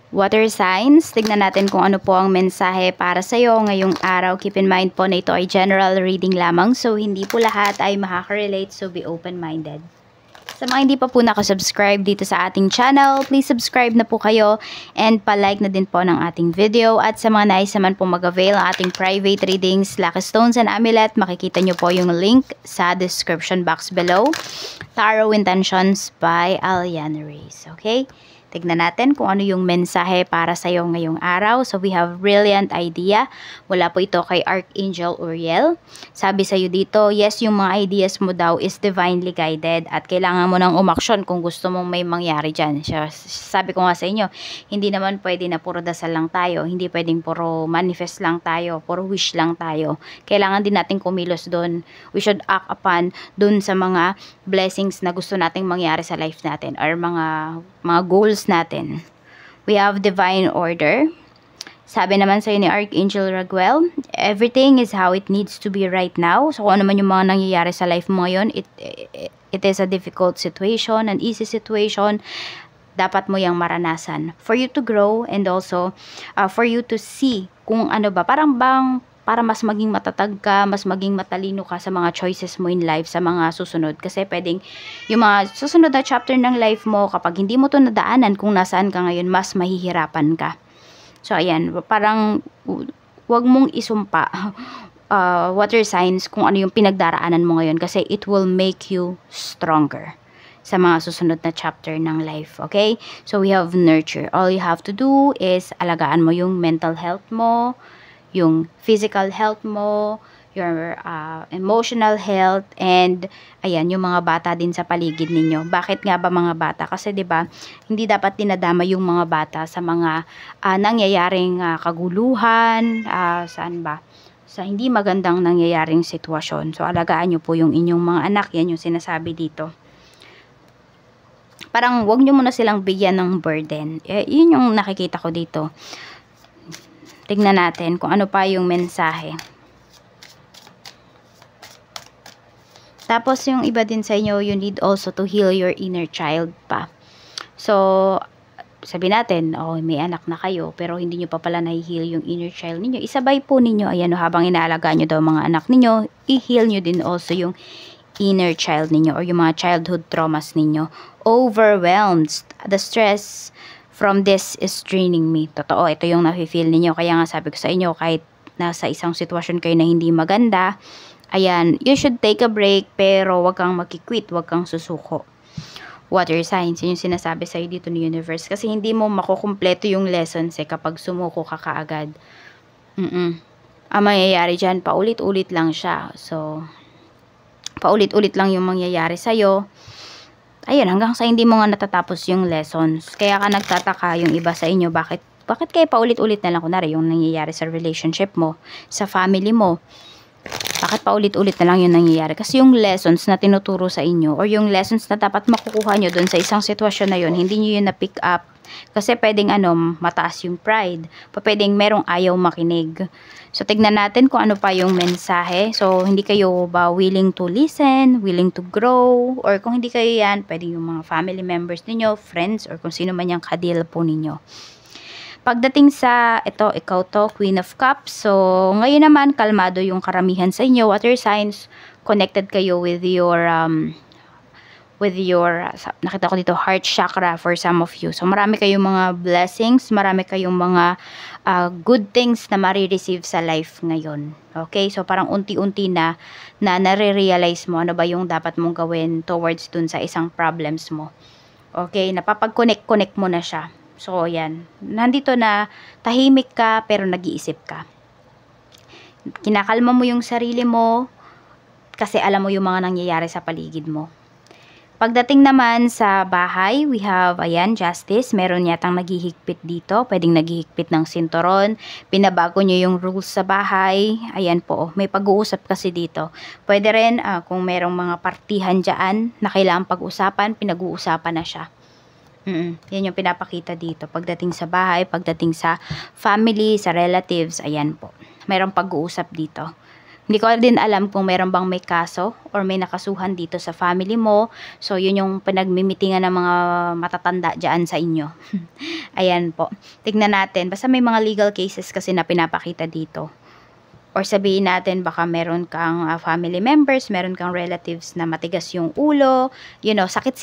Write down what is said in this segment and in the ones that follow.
Water signs, tignan natin kung ano po ang mensahe para sa iyo ngayong araw. Keep in mind po na ito ay general reading lamang, so hindi po lahat ay makaka-relate, so be open-minded. Sa mga hindi pa po nakasubscribe dito sa ating channel, please subscribe na po kayo and pa-like na din po ng ating video. At sa mga nais naman po mag-avail ng ating private readings, Lucky Stones and Amulet, makikita nyo po yung link sa description box below. Tarot Intentions by Aliana Reyes. Okay? Tignan natin kung ano yung mensahe para sa iyo ngayong araw. So we have brilliant idea. Wala po ito kay Archangel Uriel. Sabi sa iyo dito, yes, yung mga ideas mo daw is divinely guided at kailangan mo ng umaksyon kung gusto mong may mangyari dyan. Sabi ko nga sa inyo, hindi naman pwede na puro dasal lang tayo. Hindi pwedeng puro manifest lang tayo, puro wish lang tayo. Kailangan din natin kumilos doon. We should act upon doon sa mga blessings na gusto nating mangyari sa life natin or mga goals natin. We have divine order. Sabi naman sa ni Archangel Raguel, everything is how it needs to be right now. So kung ano man yung mga nangyayari sa life mo ngayon, it is a difficult situation, an easy situation, dapat mo yang maranasan for you to grow and also for you to see kung ano ba, para mas maging matatag ka, mas maging matalino ka sa mga choices mo in life, sa mga susunod. Kasi pwedeng yung mga susunod na chapter ng life mo, kapag hindi mo to nadaanan kung nasaan ka ngayon, mas mahihirapan ka. So, ayan, parang wag mong isumpa water signs kung ano yung pinagdaraanan mo ngayon kasi it will make you stronger sa mga susunod na chapter ng life, okay? So, we have nurture. All you have to do is alagaan mo yung mental health mo, yung physical health mo, your emotional health, and ayan, yung mga bata din sa paligid ninyo. Bakit nga ba mga bata? Kasi 'di ba, hindi dapat dinadama yung mga bata sa mga nangyayaring kaguluhan, saan ba? Sa hindi magandang nangyayaring sitwasyon. So alagaan niyo po yung inyong mga anak, yan yung sinasabi dito. Parang wag niyo muna silang bigyan ng burden. Yun yung nakikita ko dito. Tignan natin kung ano pa yung mensahe. Tapos yung iba din sa inyo, you need also to heal your inner child pa. So, sabi natin, oh, may anak na kayo, pero hindi nyo pa pala na-heal yung inner child ninyo. Isabay po ninyo, ayan, habang inaalagaan nyo daw mga anak ninyo, i-heal nyo din also yung inner child ninyo or yung mga childhood traumas ninyo. Overwhelmed, the stress from this is draining me. Totoo, ito yung nafe-feel ninyo. Kaya nga sabi ko sa inyo, kahit nasa isang sitwasyon kayo na hindi maganda, ayan, you should take a break, pero wag kang magki-quit, wag kang susuko. Water signs, yun yung sinasabi sa'yo dito ni universe. Kasi hindi mo makukumpleto yung lessons kapag sumuko ka kaagad. Ang mangyayari dyan, paulit-ulit lang siya. So, paulit-ulit lang yung mangyayari sa'yo. Ayun, hanggang sa hindi mo nga natatapos yung lessons. Kaya ka nagtataka yung iba sa inyo, bakit kayo paulit-ulit na lang, kunwari yung nangyayari sa relationship mo, sa family mo. Bakit paulit-ulit na lang yung nangyayari? Kasi yung lessons na tinuturo sa inyo or yung lessons na dapat makukuha nyo dun sa isang sitwasyon na yun, hindi nyo yun na-pick up. Kasi pwedeng mataas yung pride. Pwedeng merong ayaw makinig. So, tignan natin kung ano pa yung mensahe. So, hindi kayo ba willing to listen, willing to grow, or kung hindi kayo yan, pwedeng yung mga family members ninyo, friends, or kung sino man yung kadil po ninyo. Pagdating sa, ikaw to, Queen of Cups. So, ngayon naman, kalmado yung karamihan sa inyo. Water signs, connected kayo with your, nakita ko dito, heart chakra for some of you. So, marami kayong mga blessings, marami kayong mga good things na marireceive sa life ngayon. Okay? So, parang unti-unti na nare-realize mo ano ba yung dapat mong gawin towards dun sa isang problems mo. Okay? Napapag-connect mo na siya. So, yan. Nandito na tahimik ka pero nag-iisip ka. Kinakalma mo yung sarili mo kasi alam mo yung mga nangyayari sa paligid mo. Pagdating naman sa bahay, we have, ayan, justice. Meron yatang naghihigpit dito. Pwedeng naghihigpit ng sinturon. Pinabago nyo yung rules sa bahay. Ayan po, may pag-uusap kasi dito. Pwede rin, kung merong mga partihan dyan na kailangan pag-usapan, pinag-uusapan na siya. Yan yung pinapakita dito. Pagdating sa bahay, pagdating sa family, sa relatives, ayan po. Merong pag-uusap dito. Hindi ko din alam kung meron bang may kaso or may nakasuhan dito sa family mo. So, yun yung pinagmimitingan ng mga matatanda dyan sa inyo. Ayan po. Tignan natin. Basta may mga legal cases kasi na pinapakita dito. Or sabihin natin baka meron kang family members, meron kang relatives na matigas yung ulo, you know, sakit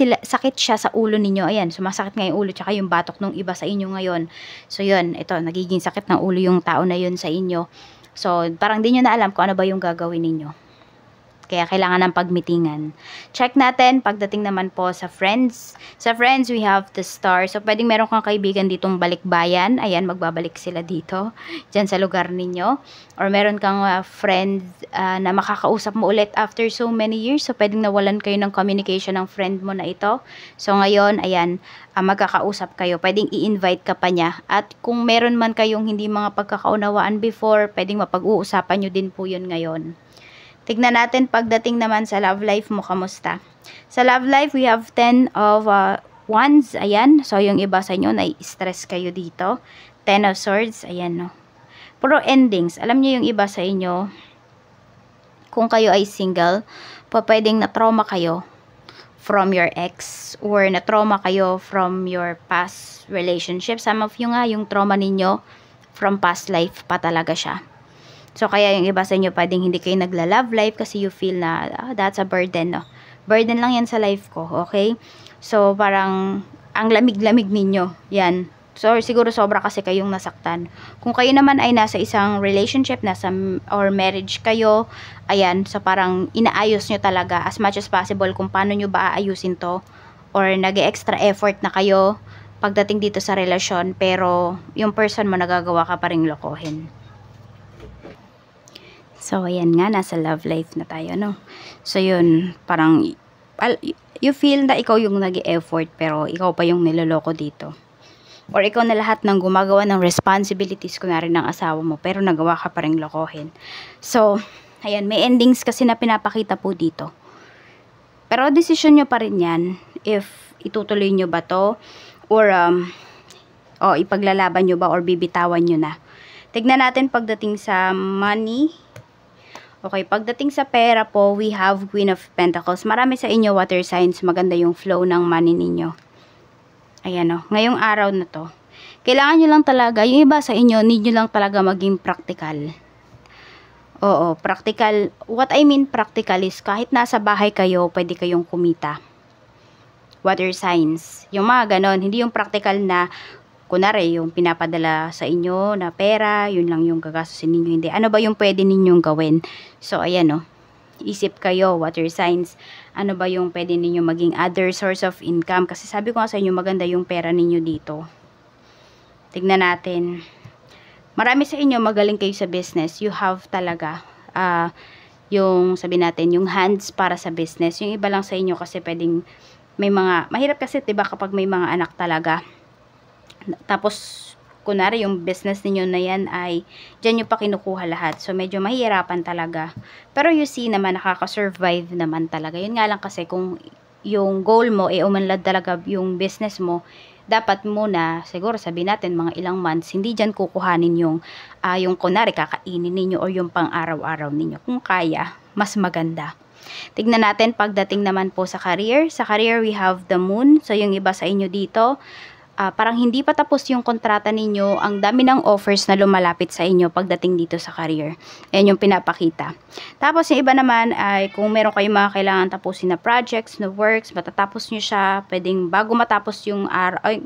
siya sa ulo ninyo. Ayan, sumasakit nga yung ulo tsaka yung batok nung iba sa inyo ngayon. So yun, ito, nagiging sakit ng ulo yung tao na yun sa inyo. So parang di nyo na alam kung ano ba yung gagawin ninyo. Kaya kailangan ng pagmitingan. Check natin pagdating naman po sa friends. Sa friends, we have the star. So, pwedeng meron kang kaibigan ditong balikbayan. Ayan, magbabalik sila dito. Diyan sa lugar ninyo. Or meron kang friend na makakausap mo ulit after so many years. So, pwedeng nawalan kayo ng communication ng friend mo na ito. So, ngayon, ayan, magkakausap kayo. Pwedeng i-invite ka pa niya. At kung meron man kayong hindi mga pagkakaunawaan before, pwedeng mapag-uusapan nyo din po yun ngayon. Tignan natin pagdating naman sa love life mo, kamusta? Sa love life, we have 10 of Wands. Ayan. So, yung iba sa inyo, nai-stress kayo dito. 10 of Swords. Ayan, no. Puro endings. Alam niyo yung iba sa inyo, kung kayo ay single, pwedeng na-trauma kayo from your ex or na-trauma kayo from your past relationship. Some of you nga, yung trauma ninyo from past life pa talaga siya. So, kaya yung iba sa inyo, pwedeng hindi kayo nagla-love life kasi you feel na, that's a burden, no? Burden lang yan sa life ko, okay? So, parang, ang lamig-lamig ninyo, yan. So, siguro sobra kasi kayong nasaktan. Kung kayo naman ay nasa isang relationship, or marriage kayo, ayan, so parang inaayos nyo talaga as much as possible kung paano nyo ba aayusin to, or nag-extra effort na kayo pagdating dito sa relasyon, pero yung person mo nagagawa ka pa ring lokohin. So, ayan nga, nasa love life na tayo, no? So, yun, parang, you feel na ikaw yung nag-e-effort, pero ikaw pa yung niloloko dito. Or ikaw na lahat ng gumagawa ng responsibilities, kunwari ng asawa mo, pero nagawa ka pa rin lokohin. So, ayan, may endings kasi na pinapakita po dito. Pero, desisyon nyo pa rin yan, if itutuloy nyo ba to, or, ipaglalaban nyo ba, or bibitawan nyo na. Tignan natin pagdating sa money. Okay, pagdating sa pera po, we have Queen of Pentacles. Marami sa inyo water signs, maganda yung flow ng money ninyo. Ayan o, ngayong araw na to. Kailangan nyo lang talaga, yung iba sa inyo, need nyo lang talaga maging practical. Oo, practical. What I mean practical is, kahit nasa bahay kayo, pwede kayong kumita. Water signs. Yung mga ganon, hindi yung practical na, kunwari, yung pinapadala sa inyo na pera, yun lang yung gagastusin ninyo. Hindi. Ano ba yung pwede ninyong gawin? So, ayan o. Isip kayo, water signs. Ano ba yung pwede ninyo maging other source of income? Kasi sabi ko nga sa inyo, maganda yung pera ninyo dito. Tignan natin. Marami sa inyo, magaling kayo sa business. You have talaga, yung, sabi natin, yung hands para sa business. Yung iba lang sa inyo kasi pwedeng, may mga, mahirap kasi, diba, kapag may mga anak talaga. Tapos, kunwari yung business niyo na yan ay dyan nyo pa kinukuha lahat. So, medyo mahihirapan talaga. Pero you see naman, nakaka-survive naman talaga. Yun nga lang kasi kung yung goal mo, umanlad talaga yung business mo, dapat muna, siguro sabihin natin, mga ilang months, hindi dyan kukuhanin yung kunwari kakainin ninyo or yung pang-araw-araw ninyo. Kung kaya, mas maganda. Tignan natin pagdating naman po sa career. Sa career, we have the moon. So, yung iba sa inyo dito, parang hindi pa tapos yung kontrata ninyo, ang dami ng offers na lumalapit sa inyo pagdating dito sa career. Ayan yung pinapakita. Tapos yung iba naman ay kung meron kayong mga kailangan tapusin na projects, na works, matatapos nyo siya, pwedeng bago matapos yung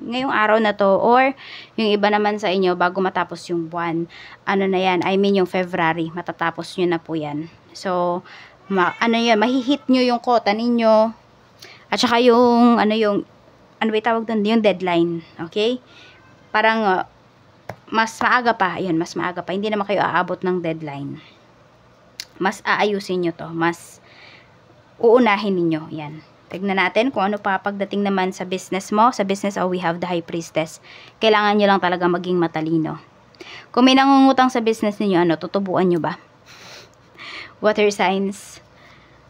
ngayong araw na to, or yung iba naman sa inyo bago matapos yung buwan. Ano na yan, I mean yung February, matatapos nyo na po yan. So, mahihit nyo yung quota ninyo, at saka yung, ano ba tawag doon? Yung deadline. Okay? Parang, mas maaga pa. Ayan, mas maaga pa. Hindi naman kayo aabot ng deadline. Mas aayusin nyo to. Mas uunahin ninyo. Yan. Tignan natin kung ano pa pagdating naman sa business mo. Sa business, we have the High Priestess. Kailangan nyo lang talaga maging matalino. Kung may nangungutang sa business ninyo, tutubuan nyo ba? Water signs.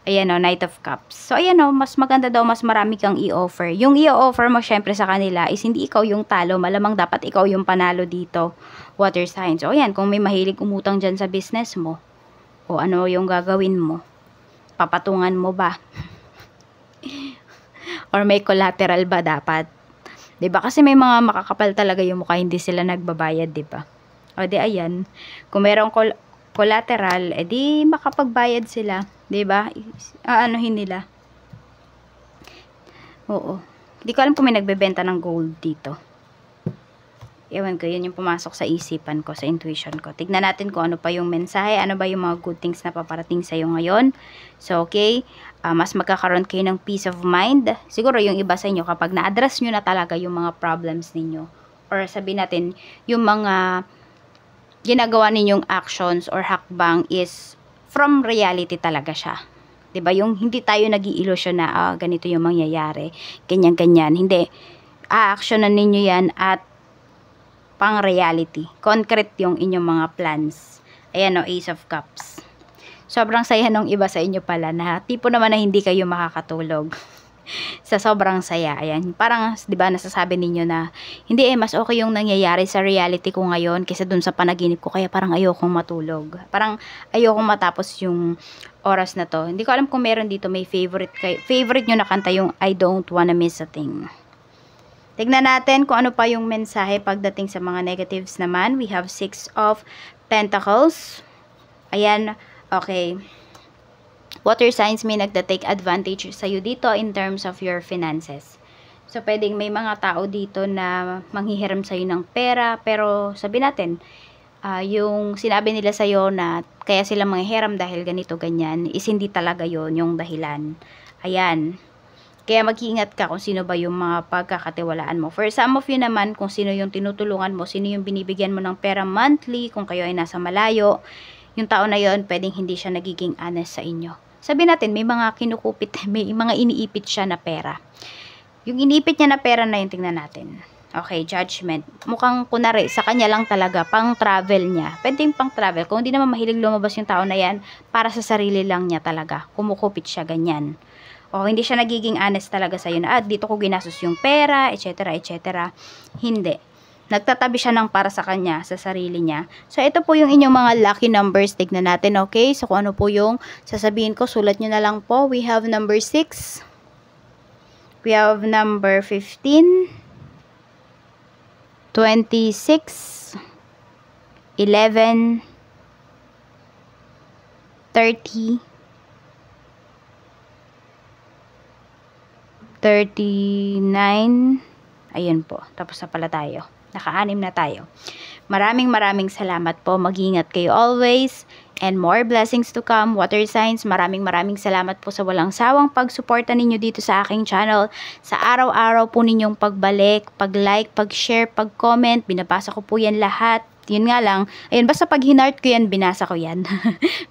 Ayan o, Knight of Cups. So, ayan o, mas maganda daw, mas marami kang i-offer. Yung i-offer mo, syempre, sa kanila is hindi ikaw yung talo. Malamang dapat ikaw yung panalo dito. Water signs. O, ayan, kung may mahilig umutang dyan sa business mo, o ano yung gagawin mo? Papatungan mo ba? Or may collateral ba dapat? 'Di ba? Kasi may mga makakapal talaga yung mukha, hindi sila nagbabayad, 'di ba? O di ayan, kung merong collateral, edi makapagbayad sila, 'di ba? Aanuhin nila. Oo. Hindi ko alam kung may nagbebenta ng gold dito. Ewan ko, yun yung pumasok sa isipan ko, sa intuition ko. Tignan natin kung ano pa yung mensahe, ano ba yung mga good things na paparating sa'yo ngayon. So, okay, mas magkakaroon kayo ng peace of mind. Siguro yung iba sa inyo, kapag na-address nyo na talaga yung mga problems ninyo, or sabihin natin, yung mga ginagawa ninyong actions or hakbang is from reality talaga siya. 'Di ba? Yung hindi tayo nag-i-illusion na ganito yung mangyayari, ganyan-ganyan. Hindi. A-actionan ninyo yan at pang reality. Concrete yung inyong mga plans. Ayan o, Ace of Cups. Sobrang saya nung iba sa inyo pala na tipo naman na hindi kayo makakatulog. Sa sobrang saya. Ayan. Parang, di ba, nasasabi ninyo na hindi mas okay yung nangyayari sa reality ko ngayon kaysa dun sa panaginip ko. Kaya parang ayokong matulog. Parang ayokong matapos yung oras na to. Hindi ko alam kung meron dito may favorite nyo na kanta yung I Don't Wanna Miss a Thing. Tignan natin kung ano pa yung mensahe pagdating sa mga negatives naman. We have 6 of Pentacles. Ayan, okay. Water signs may nagda-take advantage sa'yo dito in terms of your finances. So, pwedeng may mga tao dito na manghihiram sa'yo ng pera, pero sabi natin, yung sinabi nila sa'yo na kaya sila manghihiram dahil ganito, ganyan, is hindi talaga yon yung dahilan. Ayan. Kaya mag-iingat ka kung sino ba yung mga pagkakatiwalaan mo. For some of you naman, kung sino yung tinutulungan mo, sino yung binibigyan mo ng pera monthly, kung kayo ay nasa malayo, yung tao na yon pwedeng hindi siya nagiging honest sa inyo. Sabi natin, may mga kinukupit, may mga iniipit siya na pera. Yung iniipit niya na pera na yun, tingnan natin. Okay, judgment. Mukhang kunwari, sa kanya lang talaga, pang travel niya. Pwedeng pang travel. Kung hindi naman mahilig lumabas yung tao na yan, para sa sarili lang niya talaga. Kumukupit siya, ganyan. O hindi siya nagiging honest talaga sa'yo na, dito ko ginastos yung pera, etc., etc. Hindi. Nagtatabi siya ng para sa kanya, sa sarili niya. So, ito po yung inyong mga lucky numbers. Tignan natin, okay? So, kung ano po yung sasabihin ko, sulat nyo na lang po. We have number 6. We have number 15. 26. 11. 30. 39. Ayun po. Tapos na pala tayo. Naka-anim na tayo. Maraming salamat po. Mag-ingat kayo always. And more blessings to come. Water signs, maraming salamat po sa walang sawang pagsuporta ninyo dito sa aking channel. Sa araw-araw po ninyong pagbalik, pag-like, pag-share, pag-comment. Binabasa ko po yan lahat. Yun nga lang, ayun, basta pag hinart ko yan, binasa ko yan.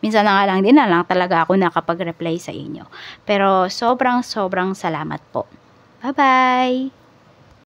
Minsan na nga lang, din na lang talaga ako nakapag-reply sa inyo. Pero sobrang salamat po. Bye-bye!